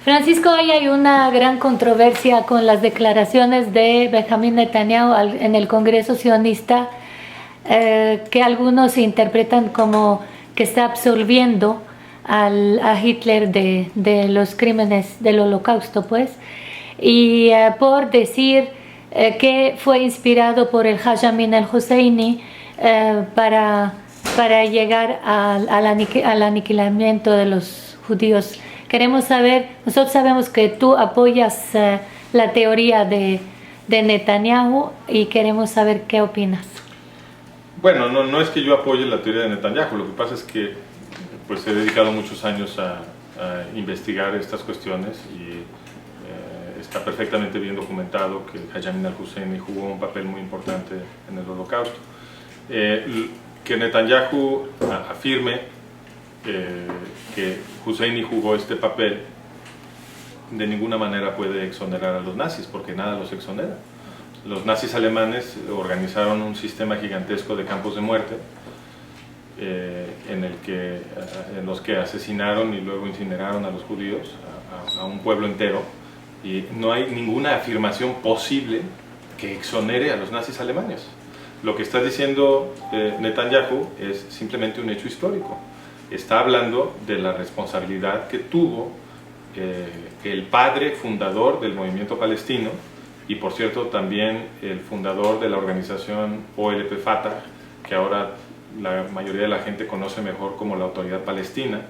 Francisco, hoy hay una gran controversia con las declaraciones de Benjamín Netanyahu en el Congreso sionista, que algunos interpretan como que está absolviendo a Hitler de los crímenes del Holocausto, pues, y por decir que fue inspirado por el Haj Amin al-Husseini para llegar al aniquilamiento de los judíos. Queremos saber, nosotros sabemos que tú apoyas la teoría de Netanyahu y queremos saber qué opinas. Bueno, no es que yo apoye la teoría de Netanyahu, lo que pasa es que pues he dedicado muchos años a investigar estas cuestiones y está perfectamente bien documentado que Haj Amin al-Husseini jugó un papel muy importante en el Holocausto. Que Netanyahu afirme que Husseini jugó este papel de ninguna manera puede exonerar a los nazis, porque nada los exonera. Los nazis alemanes organizaron un sistema gigantesco de campos de muerte en los que asesinaron y luego incineraron a los judíos, a un pueblo entero, y no hay ninguna afirmación posible que exonere a los nazis alemanes. Lo que está diciendo Netanyahu es simplemente un hecho histórico. Está hablando de la responsabilidad que tuvo el padre fundador del movimiento palestino y, por cierto, también el fundador de la organización OLP Fatah, que ahora la mayoría de la gente conoce mejor como la Autoridad Palestina,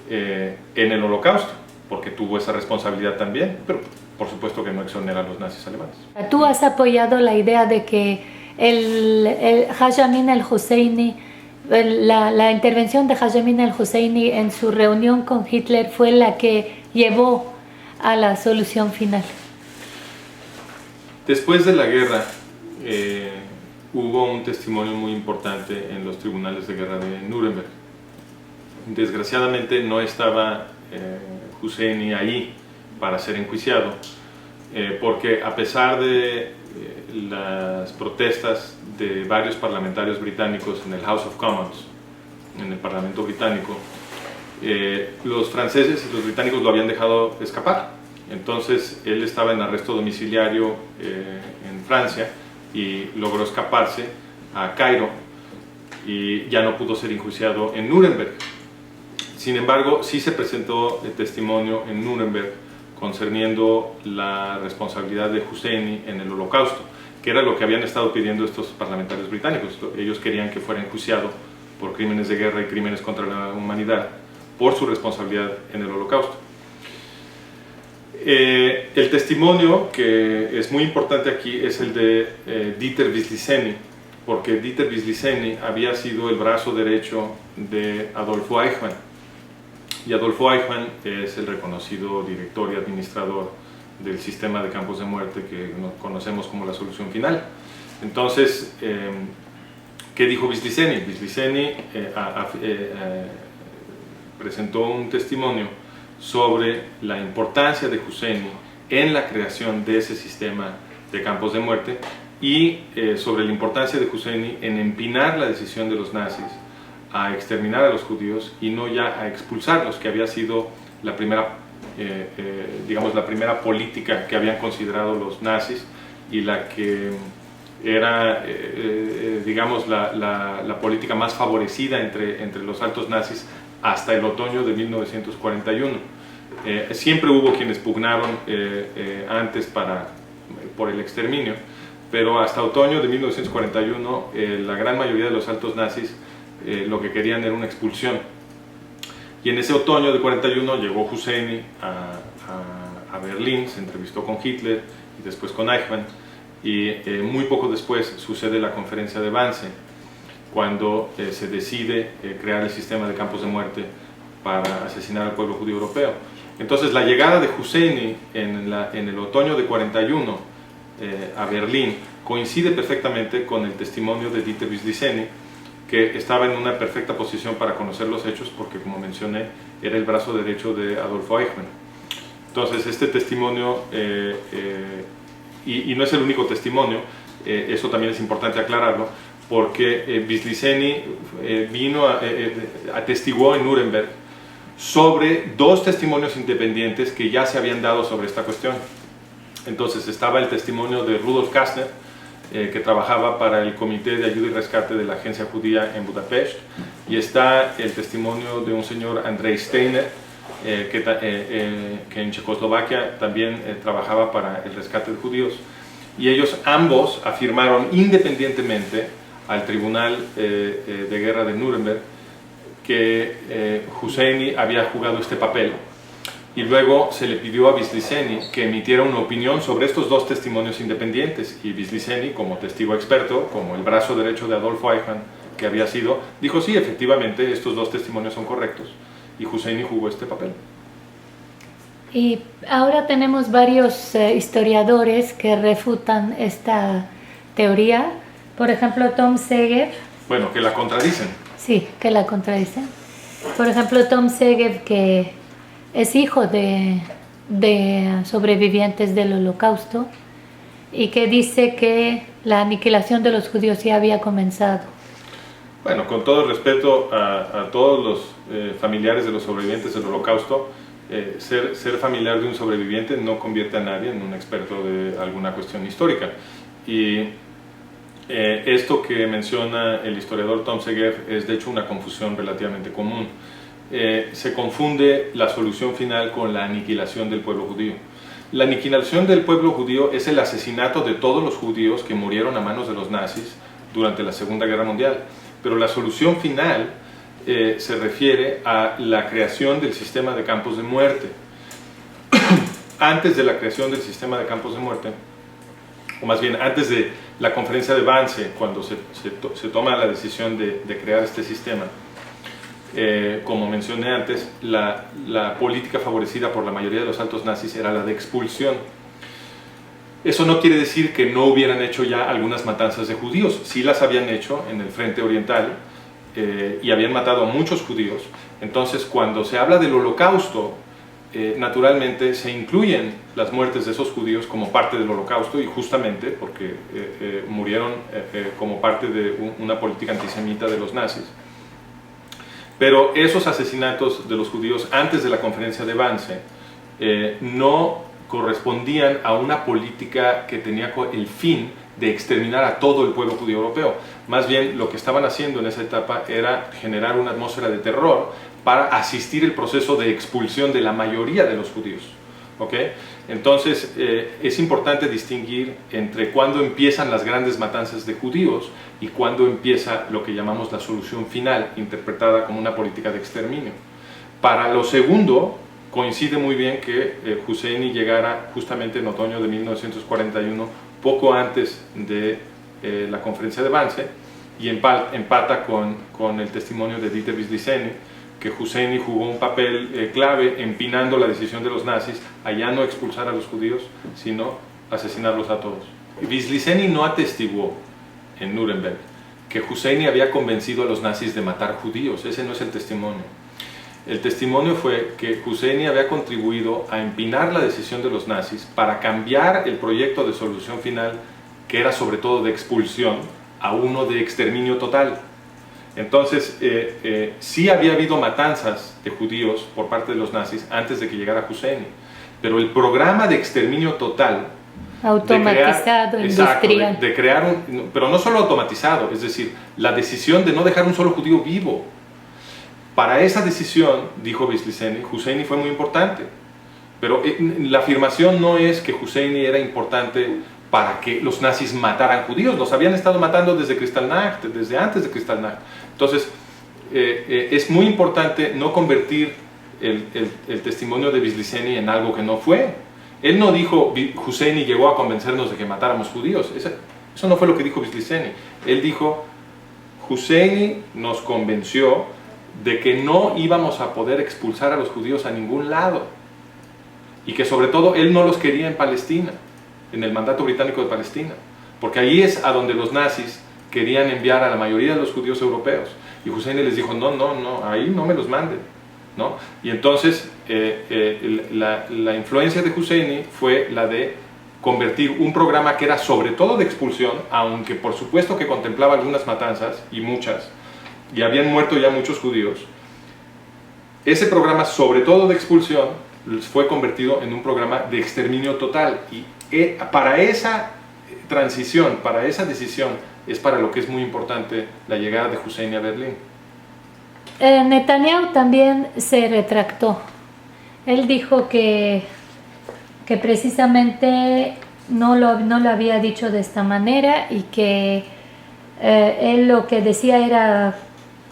en el Holocausto, porque tuvo esa responsabilidad también, pero por supuesto que no exonera a los nazis alemanes. Tú has apoyado la idea de que el Haj Amin al-Husseini, la intervención de Haj Amin al-Husseini en su reunión con Hitler fue la que llevó a la solución final. Después de la guerra hubo un testimonio muy importante en los tribunales de guerra de Nuremberg. Desgraciadamente no estaba Husseini ahí para ser enjuiciado, porque a pesar de las protestas de varios parlamentarios británicos en el House of Commons, en el Parlamento británico, los franceses y los británicos lo habían dejado escapar. Entonces él estaba en arresto domiciliario en Francia y logró escaparse a Cairo y ya no pudo ser enjuiciado en Nuremberg. Sin embargo, sí se presentó el testimonio en Nuremberg concerniendo la responsabilidad de Husseini en el Holocausto, que era lo que habían estado pidiendo estos parlamentarios británicos. Ellos querían que fuera enjuiciado por crímenes de guerra y crímenes contra la humanidad por su responsabilidad en el Holocausto. El testimonio que es muy importante aquí es el de Dieter Wislicenny, porque Dieter Wislicenny había sido el brazo derecho de Adolfo Eichmann, y Adolfo Eichmann es el reconocido director y administrador del sistema de campos de muerte que conocemos como la solución final. Entonces, ¿qué dijo Wislicenny? Wislicenny presentó un testimonio sobre la importancia de Husseini en la creación de ese sistema de campos de muerte y sobre la importancia de Husseini en empinar la decisión de los nazis a exterminar a los judíos y no ya a expulsarlos, que había sido la primera, digamos, la primera política que habían considerado los nazis y la que era, digamos, la política más favorecida entre los altos nazis hasta el otoño de 1941. Siempre hubo quienes pugnaron antes por el exterminio, pero hasta otoño de 1941 la gran mayoría de los altos nazis lo que querían era una expulsión. Y en ese otoño de 41 llegó Husseini a Berlín, se entrevistó con Hitler y después con Eichmann, y muy poco después sucede la conferencia de Wannsee, cuando se decide crear el sistema de campos de muerte para asesinar al pueblo judío europeo. Entonces la llegada de Husseini en el otoño de 41 a Berlín coincide perfectamente con el testimonio de Dieter Wislicenny, que estaba en una perfecta posición para conocer los hechos porque, como mencioné, era el brazo derecho de Adolfo Eichmann. Entonces este testimonio, y no es el único testimonio, eso también es importante aclararlo, porque Wislicenny atestiguó en Nuremberg sobre dos testimonios independientes que ya se habían dado sobre esta cuestión. Entonces estaba el testimonio de Rudolf Kastner, que trabajaba para el Comité de Ayuda y Rescate de la Agencia Judía en Budapest, y está el testimonio de un señor Andrzej Steiner, que en Checoslovaquia también trabajaba para el rescate de judíos, y ellos ambos afirmaron independientemente al Tribunal de Guerra de Nuremberg que Husseini había jugado este papel, y luego se le pidió a Wislicenyi que emitiera una opinión sobre estos dos testimonios independientes, y Wislicenyi, como testigo experto, como el brazo derecho de Adolf Eichmann que había sido, dijo sí, efectivamente estos dos testimonios son correctos, y Husseini jugó este papel. Y ahora tenemos varios historiadores que refutan esta teoría. Por ejemplo, Tom Segev. Bueno, que la contradicen. Sí, que la contradicen. Por ejemplo, Tom Segev, que es hijo de sobrevivientes del Holocausto y que dice que la aniquilación de los judíos ya había comenzado. Bueno, con todo el respeto a todos los familiares de los sobrevivientes del Holocausto, ser familiar de un sobreviviente no convierte a nadie en un experto de alguna cuestión histórica. Y esto que menciona el historiador Tom Segev es de hecho una confusión relativamente común. Se confunde la solución final con la aniquilación del pueblo judío. La aniquilación del pueblo judío es el asesinato de todos los judíos que murieron a manos de los nazis durante la Segunda Guerra Mundial. Pero la solución final se refiere a la creación del sistema de campos de muerte. Antes de la creación del sistema de campos de muerte, o más bien antes de la conferencia de Wannsee, cuando se toma la decisión de crear este sistema, como mencioné antes, la política favorecida por la mayoría de los altos nazis era la de expulsión. Eso no quiere decir que no hubieran hecho ya algunas matanzas de judíos. Sí las habían hecho en el frente oriental y habían matado a muchos judíos. Entonces, cuando se habla del Holocausto, naturalmente se incluyen las muertes de esos judíos como parte del Holocausto, y justamente porque murieron como parte de una política antisemita de los nazis. Pero esos asesinatos de los judíos antes de la conferencia de Wannsee no correspondían a una política que tenía el fin de exterminar a todo el pueblo judío europeo. Más bien, lo que estaban haciendo en esa etapa era generar una atmósfera de terror para asistir el proceso de expulsión de la mayoría de los judíos. ¿Okay? Entonces, es importante distinguir entre cuándo empiezan las grandes matanzas de judíos y cuándo empieza lo que llamamos la solución final, interpretada como una política de exterminio. Para lo segundo, coincide muy bien que Husseini llegara justamente en otoño de 1941, poco antes de la conferencia de Wannsee, y empata con el testimonio de Dieter Wislicenyi, que Husseini jugó un papel clave empinando la decisión de los nazis a ya no expulsar a los judíos, sino asesinarlos a todos. Wislicenyi no atestiguó en Nuremberg que Husseini había convencido a los nazis de matar judíos. Ese no es el testimonio. El testimonio fue que Husseini había contribuido a empinar la decisión de los nazis para cambiar el proyecto de solución final, que era sobre todo de expulsión, a uno de exterminio total. Entonces, sí había habido matanzas de judíos por parte de los nazis antes de que llegara Husseini, pero el programa de exterminio total, automatizado, industrial, de crear pero no solo automatizado, es decir, la decisión de no dejar un solo judío vivo. Para esa decisión, dijo Wislicenyi, Husseini fue muy importante, pero la afirmación no es que Husseini era importante para que los nazis mataran judíos. Los habían estado matando desde Kristallnacht, desde antes de Kristallnacht. Entonces, es muy importante no convertir el testimonio de Wislicenyi en algo que no fue. Él no dijo, Husseini llegó a convencernos de que matáramos judíos. Eso no fue lo que dijo Wislicenyi. Él dijo, Husseini nos convenció de que no íbamos a poder expulsar a los judíos a ningún lado, y que sobre todo él no los quería en Palestina, en el mandato británico de Palestina, porque ahí es a donde los nazis querían enviar a la mayoría de los judíos europeos, y Husseini les dijo, no, ahí no me los manden, ¿no? Y entonces la influencia de Husseini fue la de convertir un programa que era sobre todo de expulsión, aunque por supuesto que contemplaba algunas matanzas, y muchas, y habían muerto ya muchos judíos, ese programa, sobre todo de expulsión, fue convertido en un programa de exterminio total. Y para esa transición, para esa decisión, es para lo que es muy importante la llegada de Husseini a Berlín. Netanyahu también se retractó. Él dijo que precisamente no lo había dicho de esta manera y que él lo que decía era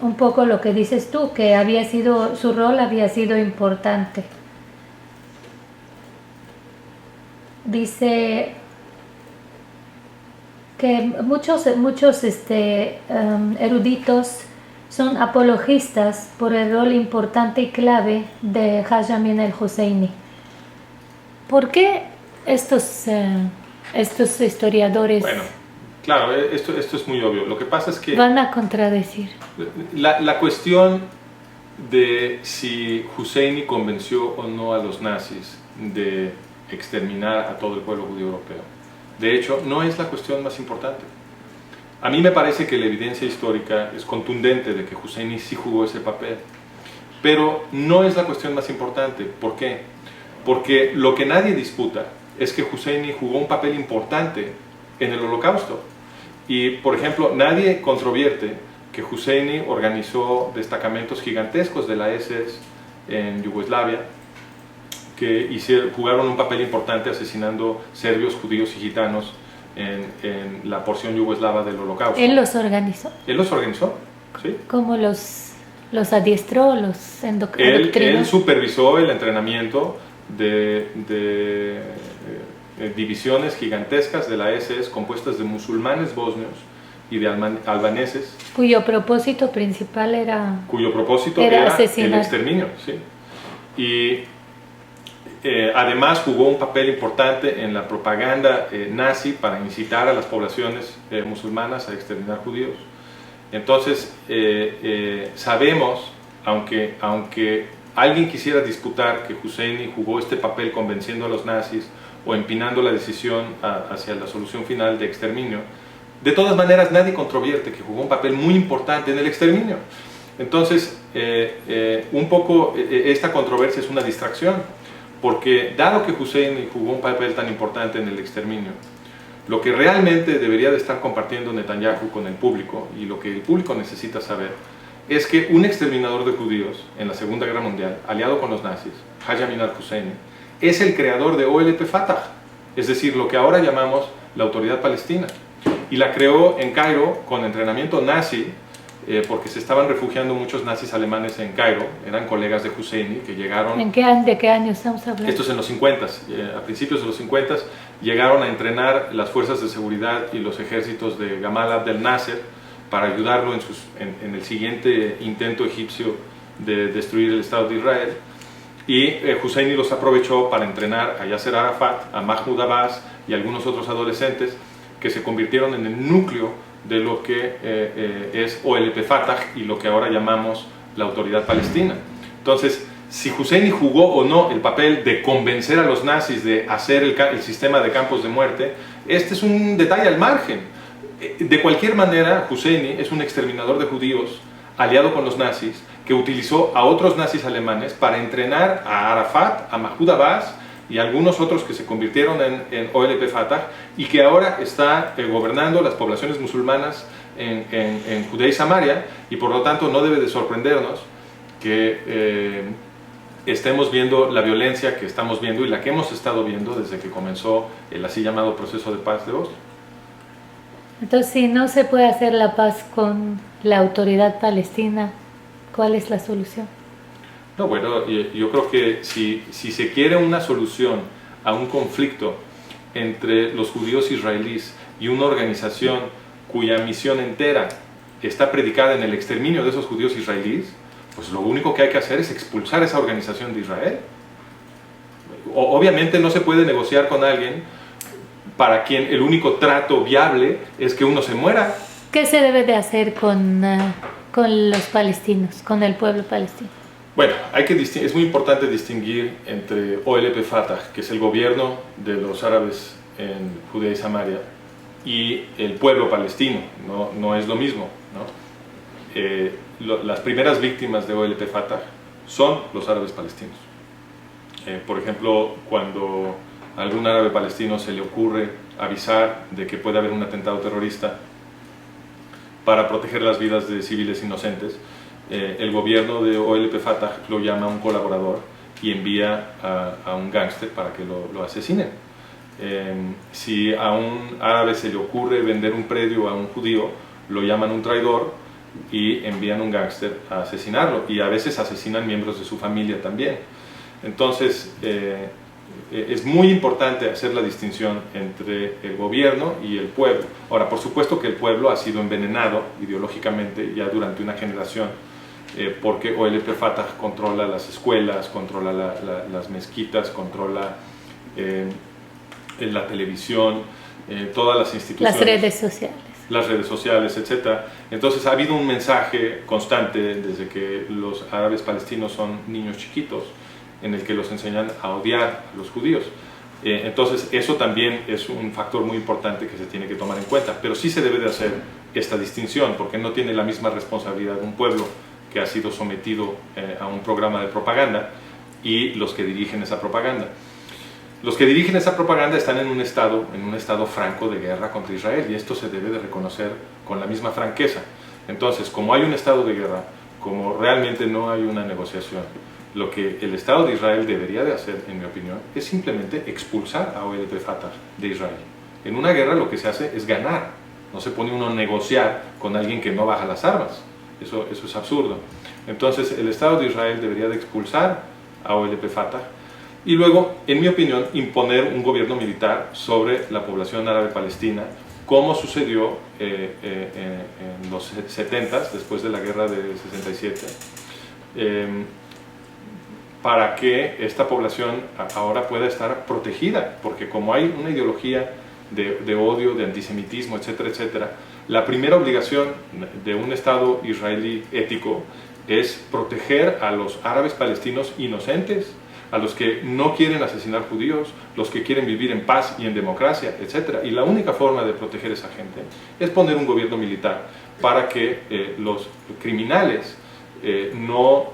un poco lo que dices tú, que su rol había sido importante. Dice que muchos eruditos son apologistas por el rol importante y clave de Haj Amin el-Husseini. ¿Por qué estos historiadores Bueno, claro, esto es muy obvio. Lo que pasa es que van a contradecir? la cuestión de si Husseini convenció o no a los nazis de exterminar a todo el pueblo judío europeo, de hecho, no es la cuestión más importante. A mí me parece que la evidencia histórica es contundente de que Husseini sí jugó ese papel, pero no es la cuestión más importante. ¿Por qué? Porque lo que nadie disputa es que Husseini jugó un papel importante en el Holocausto. Y, por ejemplo, nadie controvierte que Husseini organizó destacamentos gigantescos de la SS en Yugoslavia, que jugaron un papel importante asesinando serbios, judíos y gitanos en la porción yugoslava del Holocausto. ¿Él los organizó? Él los organizó, sí. ¿Cómo los adiestró, los adoctrinó? Él supervisó el entrenamiento de divisiones gigantescas de la SS compuestas de musulmanes bosnios y de albaneses, cuyo propósito principal era el exterminio, sí. Y además jugó un papel importante en la propaganda nazi para incitar a las poblaciones musulmanas a exterminar judíos. Entonces sabemos, aunque alguien quisiera disputar que Husseini jugó este papel convenciendo a los nazis o empinando la decisión hacia la solución final de exterminio, de todas maneras nadie controvierte que jugó un papel muy importante en el exterminio. Entonces un poco esta controversia es una distracción, porque dado que Husseini jugó un papel tan importante en el exterminio, lo que realmente debería de estar compartiendo Netanyahu con el público, y lo que el público necesita saber, es que un exterminador de judíos en la Segunda Guerra Mundial, aliado con los nazis, Haj Amin al-Husseini, es el creador de OLP Fatah, es decir, lo que ahora llamamos la Autoridad Palestina, y la creó en Cairo con entrenamiento nazi, porque se estaban refugiando muchos nazis alemanes en Cairo, eran colegas de Husseini que llegaron... ¿De qué año estamos hablando? Esto es en los 50, a principios de los 50 llegaron a entrenar las fuerzas de seguridad y los ejércitos de Gamal Abdel Nasser para ayudarlo en el siguiente intento egipcio de destruir el Estado de Israel. Y Husseini los aprovechó para entrenar a Yasser Arafat, a Mahmoud Abbas y algunos otros adolescentes que se convirtieron en el núcleo de lo que es OLP Fatah y lo que ahora llamamos la Autoridad Palestina. Entonces, si Husseini jugó o no el papel de convencer a los nazis de hacer el sistema de campos de muerte, este es un detalle al margen. De cualquier manera, Husseini es un exterminador de judíos aliado con los nazis que utilizó a otros nazis alemanes para entrenar a Arafat, a Mahmoud Abbas y algunos otros que se convirtieron en OLP Fatah y que ahora está gobernando las poblaciones musulmanas en Judea y Samaria, y por lo tanto no debe de sorprendernos que estemos viendo la violencia que estamos viendo y la que hemos estado viendo desde que comenzó el así llamado proceso de paz de Oslo. Entonces, si no se puede hacer la paz con la Autoridad Palestina, ¿cuál es la solución? No, bueno, yo creo que si se quiere una solución a un conflicto entre los judíos israelíes y una organización cuya misión entera está predicada en el exterminio de esos judíos israelíes, pues lo único que hay que hacer es expulsar esa organización de Israel. Obviamente no se puede negociar con alguien para quien el único trato viable es que uno se muera. ¿Qué se debe de hacer con los palestinos, con el pueblo palestino? Bueno, es muy importante distinguir entre OLP Fatah, que es el gobierno de los árabes en Judea y Samaria, y el pueblo palestino. No es lo mismo, ¿no? Las primeras víctimas de OLP Fatah son los árabes palestinos. Por ejemplo, cuando a algún árabe palestino se le ocurre avisar de que puede haber un atentado terrorista para proteger las vidas de civiles inocentes, el gobierno de OLP Fatah lo llama un colaborador y envía a un gángster para que lo asesinen. Si a un árabe se le ocurre vender un predio a un judío, lo llaman un traidor y envían un gángster a asesinarlo, y a veces asesinan miembros de su familia también. Entonces es muy importante hacer la distinción entre el gobierno y el pueblo. Ahora, por supuesto que el pueblo ha sido envenenado ideológicamente ya durante una generación, porque OLP Fatah controla las escuelas, controla las mezquitas, controla la televisión, todas las instituciones, las redes sociales, etc. Entonces ha habido un mensaje constante desde que los árabes palestinos son niños chiquitos, en el que los enseñan a odiar a los judíos. Entonces eso también es un factor muy importante que se tiene que tomar en cuenta, pero sí se debe de hacer esta distinción, porque no tiene la misma responsabilidad un pueblo que ha sido sometido a un programa de propaganda y los que dirigen esa propaganda. Los que dirigen esa propaganda están en un estado franco de guerra contra Israel, y esto se debe de reconocer con la misma franqueza. Entonces, como hay un estado de guerra, como realmente no hay una negociación, lo que el Estado de Israel debería de hacer, en mi opinión, es simplemente expulsar a OLP Fatah de Israel. En una guerra lo que se hace es ganar, no se pone uno a negociar con alguien que no baja las armas. Eso es absurdo. Entonces el Estado de Israel debería de expulsar a OLP Fatah y luego, en mi opinión, imponer un gobierno militar sobre la población árabe palestina, como sucedió en los 70s, después de la guerra de 67, para que esta población ahora pueda estar protegida, porque como hay una ideología de odio, de antisemitismo, etcétera, etcétera, la primera obligación de un Estado israelí ético es proteger a los árabes palestinos inocentes, a los que no quieren asesinar judíos, los que quieren vivir en paz y en democracia, etc. Y la única forma de proteger a esa gente es poner un gobierno militar para que los criminales no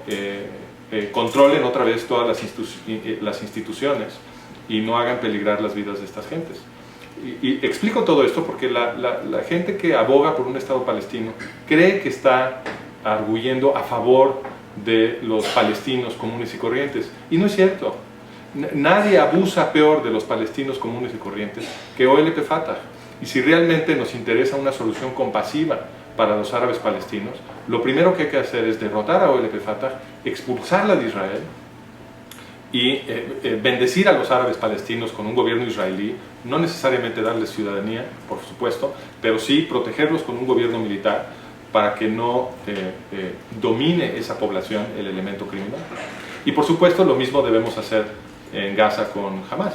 controlen otra vez todas las instituciones y no hagan peligrar las vidas de estas gentes. Y explico todo esto porque la gente que aboga por un Estado palestino cree que está arguyendo a favor de los palestinos comunes y corrientes, y no es cierto. Nadie abusa peor de los palestinos comunes y corrientes que OLP Fatah. Y si realmente nos interesa una solución compasiva para los árabes palestinos, lo primero que hay que hacer es derrotar a OLP Fatah, expulsarla de Israel y bendecir a los árabes palestinos con un gobierno israelí, no necesariamente darles ciudadanía, por supuesto, pero sí protegerlos con un gobierno militar para que no domine esa población el elemento criminal. Y por supuesto lo mismo debemos hacer en Gaza con Hamas.